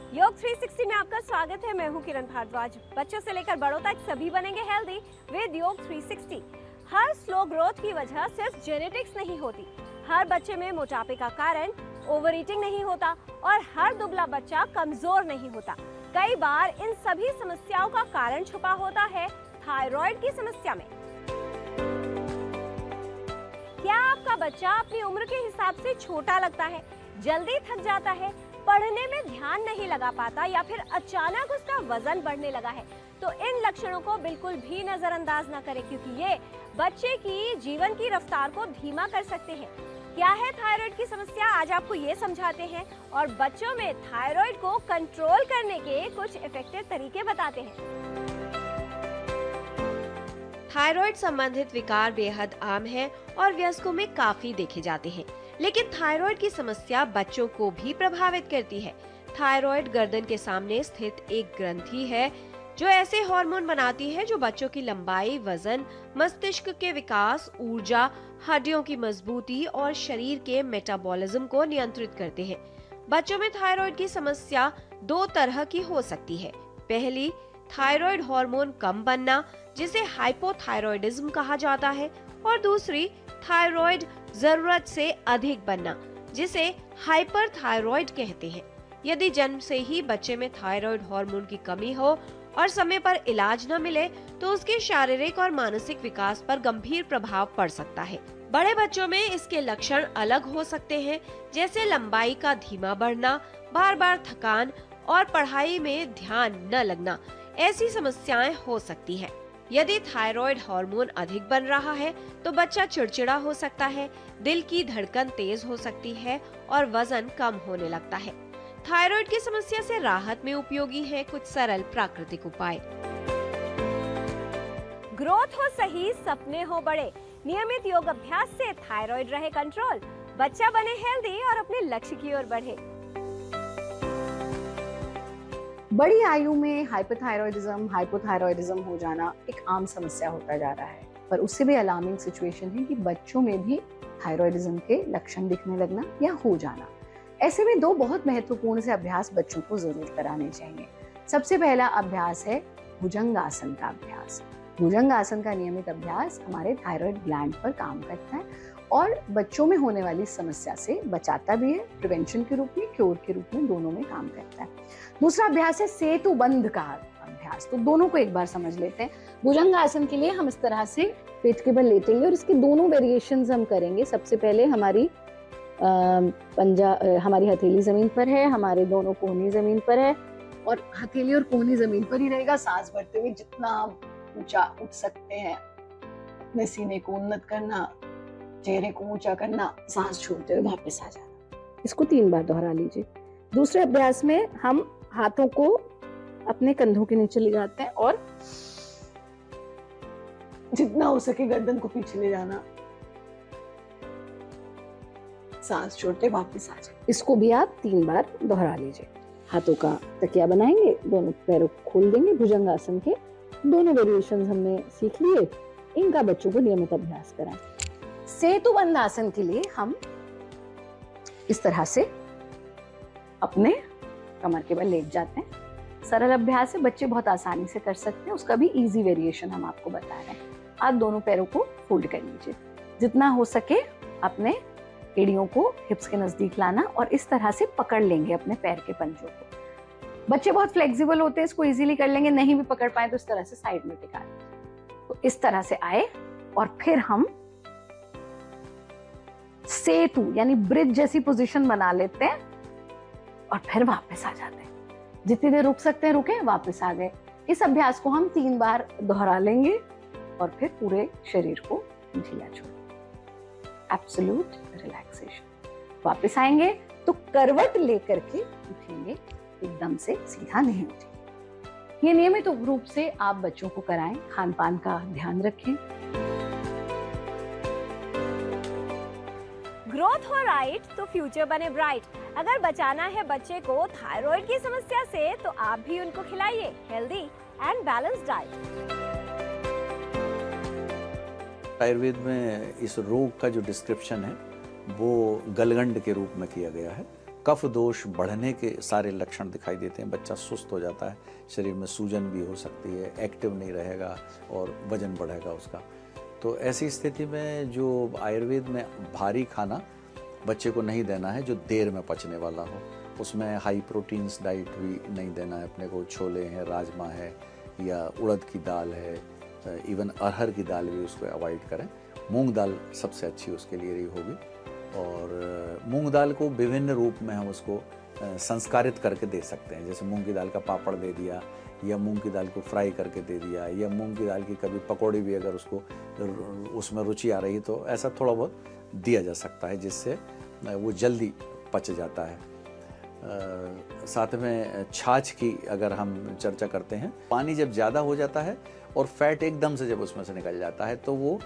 योग 360 में आपका स्वागत है। मैं हूं किरण भारद्वाज। बच्चों से लेकर बड़ों तक सभी बनेंगे हेल्दी विद योग 360। हर स्लो ग्रोथ की वजह सिर्फ जेनेटिक्स नहीं होती। हर बच्चे में मोटापे का कारण ओवर ईटिंग नहीं होता और हर दुबला बच्चा कमजोर नहीं होता। कई बार इन सभी समस्याओं का कारण छुपा होता है थायराइड की समस्या में। क्या आपका बच्चा अपनी उम्र के हिसाब से छोटा लगता है, जल्दी थक जाता है, पढ़ने में ध्यान नहीं लगा पाता या फिर अचानक उसका वजन बढ़ने लगा है, तो इन लक्षणों को बिल्कुल भी नजरअंदाज न करें, क्योंकि ये बच्चे की जीवन की रफ्तार को धीमा कर सकते हैं। क्या है थायराइड की समस्या, आज आपको ये समझाते हैं और बच्चों में थायराइड को कंट्रोल करने के कुछ इफेक्टिव तरीके बताते हैं। थायराइड संबंधित विकार बेहद आम है और वयस्कों में काफी देखे जाते हैं, लेकिन थायराइड की समस्या बच्चों को भी प्रभावित करती है। थायराइड गर्दन के सामने स्थित एक ग्रंथि है जो ऐसे हार्मोन बनाती है जो बच्चों की लंबाई, वजन, मस्तिष्क के विकास, ऊर्जा, हड्डियों की मजबूती और शरीर के मेटाबॉलिज्म को नियंत्रित करते हैं। बच्चों में थायराइड की समस्या दो तरह की हो सकती है। पहली, थायराइड हार्मोन कम बनना, जिसे हाइपोथायराइडिज्म कहा जाता है, और दूसरी, थायराइड जरूरत से अधिक बनना, जिसे हाइपरथायराइड कहते हैं। यदि जन्म से ही बच्चे में थायराइड हार्मोन की कमी हो और समय पर इलाज न मिले तो उसके शारीरिक और मानसिक विकास पर गंभीर प्रभाव पड़ सकता है। बड़े बच्चों में इसके लक्षण अलग हो सकते हैं, जैसे लंबाई का धीमा बढ़ना, बार बार थकान और पढ़ाई में ध्यान न लगना। ऐसी समस्याएं हो सकती हैं। यदि थायराइड हार्मोन अधिक बन रहा है तो बच्चा चिड़चिड़ा हो सकता है, दिल की धड़कन तेज हो सकती है और वजन कम होने लगता है। थायराइड की समस्या से राहत में उपयोगी है कुछ सरल प्राकृतिक उपाय। ग्रोथ हो सही, सपने हो बड़े। नियमित योग अभ्यास से थायराइड रहे कंट्रोल, बच्चा बने हेल्दी और अपने लक्ष्य की ओर बढ़े। बड़ी आयु में हाइपोथायराइडिज्म हो जाना एक आम समस्या होता जा रहा है, पर उससे भी अलार्मिंग सिचुएशन है कि बच्चों में भी थायराइडिज्म के लक्षण दिखने लगना या हो जाना। ऐसे में दो बहुत महत्वपूर्ण से अभ्यास बच्चों को जरूर कराने चाहिए। सबसे पहला अभ्यास है भुजंगासन का अभ्यास। भुजंगासन का नियमित अभ्यास हमारे थायराइड ग्लैंड पर काम करता है और बच्चों में होने वाली समस्या से बचाता भी है, प्रिवेंशन के रूप में, क्योर के रूप में, दोनों में काम करता है। दूसरा अभ्यास है सेतुबंध का अभ्यास। तो दोनों को एक बार समझ लेते हैं। भुजंगासन के लिए हम इस तरह से पेट के बल लेटेंगे और इसके दोनों वेरिएशंस हम करेंगे। सबसे पहले हमारी हमारी हथेली जमीन पर है, हमारे दोनों कोहनी जमीन पर है और हथेली और कोहनी जमीन पर ही रहेगा। सांस भरते हुए जितना आप ऊंचा उठ सकते हैं, अपने सीने को उन्नत करना, चेहरे को ऊंचा करना, सांस छोड़ते हुए वापस आ जाना। इसको 3 बार दोहरा लीजिए। दूसरे अभ्यास में हम हाथों को अपने कंधों के नीचे ले जाते हैं और जितना हो सके गर्दन को पीछे ले जाना, सांस छोड़ते वापस आ जाए। इसको भी आप 3 बार दोहरा लीजिए। हाथों का तकिया बनाएंगे, दोनों पैरों को खोल देंगे। भुजंगासन के दोनों वेरिएशंस हमने सीख लिए, इनका बच्चों को नियमित अभ्यास कराएं। सेतुबंध आसन के लिए हम इस तरह से अपने कमर के बल लेट जाते हैं। सरल अभ्यास है, बच्चे बहुत आसानी से कर सकते हैं। उसका भी इजी वेरिएशन हम आपको बता रहे हैं। आप दोनों पैरों को फोल्ड कर लीजिए, जितना हो सके अपने एड़ियों को हिप्स के नजदीक लाना और इस तरह से पकड़ लेंगे अपने पैर के पंजों को। बच्चे बहुत फ्लेक्सिबल होते हैं, इसको इजीली कर लेंगे। नहीं भी पकड़ पाए तो इस तरह से साइड में टिका लीजिए। तो इस तरह से आए और फिर हम सेतु यानी ब्रिज जैसी पोजीशन बना लेते हैं और फिर वापस आ जाते हैं। जितनी देर रुक सकते हैं रुके, वापस आ गए। इस अभ्यास को हम 3 बार दोहरा लेंगे और फिर पूरे शरीर को ढीला छोड़, एब्सोल्यूट रिलैक्सेशन। वापस आएंगे तो करवट लेकर के उठेंगे, एकदम से सीधा नहीं उठेंगे। ये नियमित रूप से आप बच्चों को कराएं। खान पान का ध्यान रखें। ग्रोथ हो राइट तो फ्यूचर बने ब्राइट। अगर बचाना है बच्चे को थायराइड की समस्या से तो आप भी उनको खिलाइए healthy and balanced diet. Ayurveda में इस रोग का जो डिस्क्रिप्शन है वो गलगंड के रूप में किया गया है। कफ दोष बढ़ने के सारे लक्षण दिखाई देते हैं। बच्चा सुस्त हो जाता है, शरीर में सूजन भी हो सकती है, एक्टिव नहीं रहेगा और वजन बढ़ेगा उसका। तो ऐसी स्थिति में जो आयुर्वेद में भारी खाना बच्चे को नहीं देना है जो देर में पचने वाला हो, उसमें हाई प्रोटीन्स डाइट भी नहीं देना है अपने को। छोले हैं, राजमा है या उड़द की दाल है, इवन अरहर की दाल भी उसको अवॉइड करें। मूंग दाल सबसे अच्छी उसके लिए रही होगी। और मूंग दाल को विभिन्न रूप में हम उसको संस्कारित करके दे सकते हैं, जैसे मूंग की दाल का पापड़ दे दिया या मूंग की दाल को फ्राई करके दे दिया या मूंग की दाल की कभी पकौड़ी भी अगर उसको उसमें रुचि आ रही तो ऐसा थोड़ा बहुत दिया जा सकता है, जिससे वो जल्दी पच जाता है। साथ में छाछ की अगर हम चर्चा करते हैं, पानी जब ज़्यादा हो जाता है और फैट एकदम से जब उसमें से निकल जाता है तो वो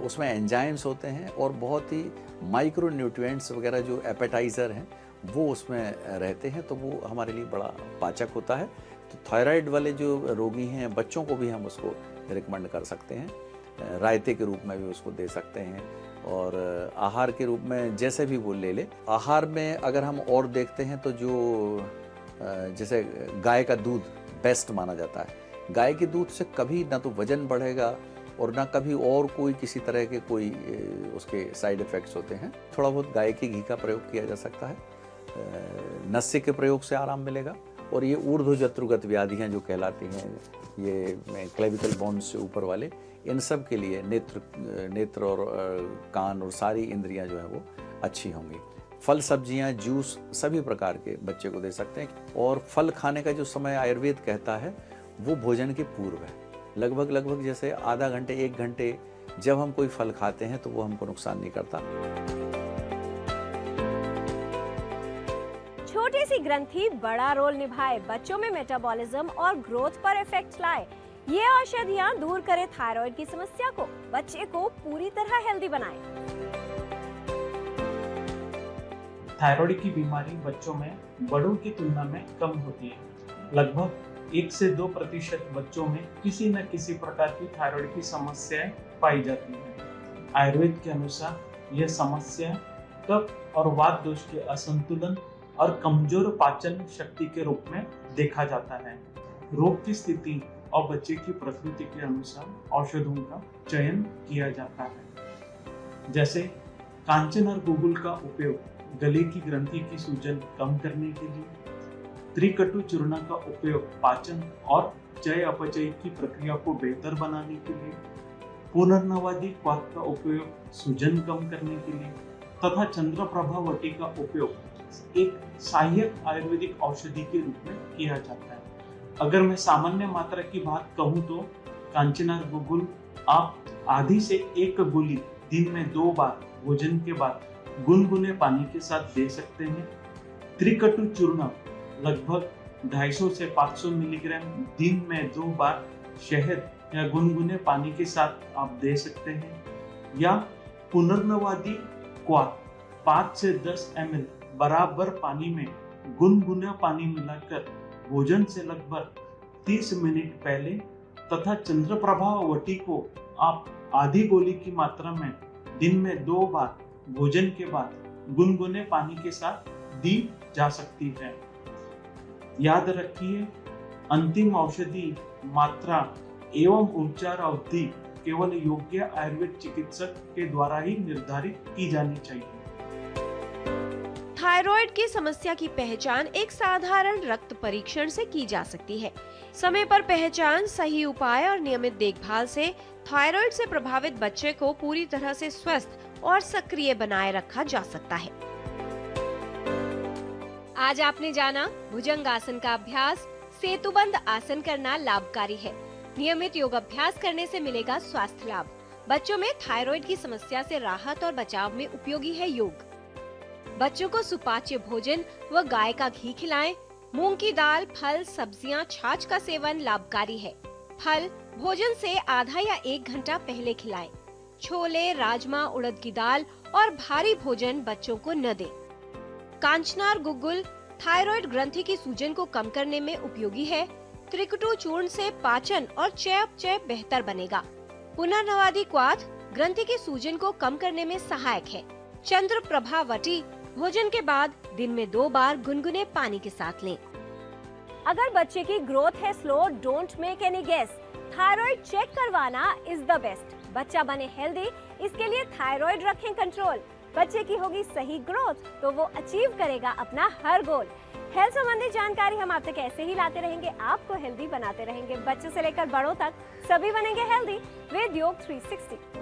उसमें एंजाइम्स होते हैं और बहुत ही माइक्रो न्यूट्रिएंट्स वगैरह जो एपेटाइज़र हैं वो उसमें रहते हैं, तो वो हमारे लिए बड़ा पाचक होता है। तो थायराइड वाले जो रोगी हैं, बच्चों को भी हम उसको रिकमेंड कर सकते हैं, रायते के रूप में भी उसको दे सकते हैं और आहार के रूप में जैसे भी वो ले ले। आहार में अगर हम और देखते हैं तो जो जैसे गाय का दूध बेस्ट माना जाता है। गाय के दूध से कभी ना तो वजन बढ़ेगा और ना कभी और कोई किसी तरह के कोई उसके साइड इफ़ेक्ट्स होते हैं। थोड़ा बहुत गाय के घी का प्रयोग किया जा सकता है, नस्य के प्रयोग से आराम मिलेगा। और ये ऊर्ध्वजत्रुगत व्याधियाँ जो कहलाती हैं, ये क्लेविकल बोन्स से ऊपर वाले, इन सब के लिए नेत्र और कान और सारी इंद्रियां जो है वो अच्छी होंगी। फल सब्जियां, जूस सभी प्रकार के बच्चे को दे सकते हैं। और फल खाने का जो समय आयुर्वेद कहता है वो भोजन के पूर्व है, लगभग जैसे आधा घंटे 1 घंटे जब हम कोई फल खाते हैं तो वो हमको नुकसान नहीं करता। छोटी सी ग्रंथि बड़ा रोल निभाए, बच्चों में मेटाबॉलिज्म और ग्रोथ पर इफेक्ट लाए। ये औषधियाँ दूर करे थायराइड की समस्या को, बच्चे को पूरी तरह हेल्दी बनाए। थायराइड की बीमारी बच्चों में बड़ों की तुलना में कम होती है। लगभग 1 से 2% बच्चों में किसी न किसी प्रकार की थायराइड की समस्याएं पाई जाती हैं। आयुर्वेद के अनुसार यह समस्या कफ और वात दोष के असंतुलन और कमजोर पाचन शक्ति के रूप में देखा जाता है। रोग की स्थिति और बच्चे की प्रकृति के अनुसार औषधों का चयन किया जाता है। जैसे कांचन और गुगुल का उपयोग गले की ग्रंथि की सूजन कम करने के लिए, त्रिकटु चूर्ण का उपयोग पाचन और चय अपचय की प्रक्रिया को बेहतर बनाने के लिए, पुनर्नवादी क्वाथ का उपयोग सूजन कम करने के लिए तथा चंद्रप्रभा वटी का उपयोग एक सहायक आयुर्वेदिक औषधि के रूप में किया जाता है। अगर मैं सामान्य मात्रा की बात कहूँ तो कांचनार गुगुल आप आधी से 1 गोली दिन में 2 बार भोजन के बाद गुनगुने पानी के साथ दे सकते हैं। त्रिकटु चूर्ण लगभग 250 से 500 मिलीग्राम दिन में 2 बार शहद या गुनगुने पानी के साथ आप दे सकते हैं। या पुनर्नवादी क्वाथ 5 से 10 ml बराबर पानी में गुनगुना पानी मिलाकर भोजन से लगभग 30 मिनट पहले तथा चंद्रप्रभा वटी को आप आधी गोली की मात्रा में दिन में 2 बार भोजन के बाद गुनगुने पानी के साथ दी जा सकती है। याद रखिए, अंतिम औषधि मात्रा एवं उपचार अवधि केवल योग्य आयुर्वेद चिकित्सक के द्वारा ही निर्धारित की जानी चाहिए। थायराइड की समस्या की पहचान एक साधारण रक्त परीक्षण से की जा सकती है। समय पर पहचान, सही उपाय और नियमित देखभाल से थायराइड से प्रभावित बच्चे को पूरी तरह से स्वस्थ और सक्रिय बनाए रखा जा सकता है। आज आपने जाना, भुजंगासन का अभ्यास सेतुबंद आसन करना लाभकारी है। नियमित योग अभ्यास करने से मिलेगा स्वास्थ्य लाभ। बच्चों में थायराइड की समस्या से राहत और बचाव में उपयोगी है योग। बच्चों को सुपाच्य भोजन व गाय का घी खिलाएं। मूंग की दाल, फल, सब्जियां, छाछ का सेवन लाभकारी है। फल भोजन से आधा या 1 घंटा पहले खिलाएं। छोले, राजमा, उड़द की दाल और भारी भोजन बच्चों को न दें। कांचनार गुगुल थायराइड ग्रंथि की सूजन को कम करने में उपयोगी है। त्रिकटु चूर्ण से पाचन और चयापचय बेहतर बनेगा। पुनर्नवादी क्वाथ ग्रंथि की सूजन को कम करने में सहायक है। चंद्रप्रभा वटी भोजन के बाद दिन में 2 बार गुनगुने पानी के साथ लें। अगर बच्चे की ग्रोथ है slow, don't make any guess, thyroid check करवाना इज द बेस्ट। बच्चा बने हेल्दी, इसके लिए थायराइड रखें कंट्रोल। बच्चे की होगी सही ग्रोथ तो वो अचीव करेगा अपना हर गोल। हेल्थ संबंधी जानकारी हम आप तक ऐसे ही लाते रहेंगे, आपको हेल्दी बनाते रहेंगे। बच्चों से लेकर बड़ों तक सभी बनेंगे हेल्दी विद योग 360।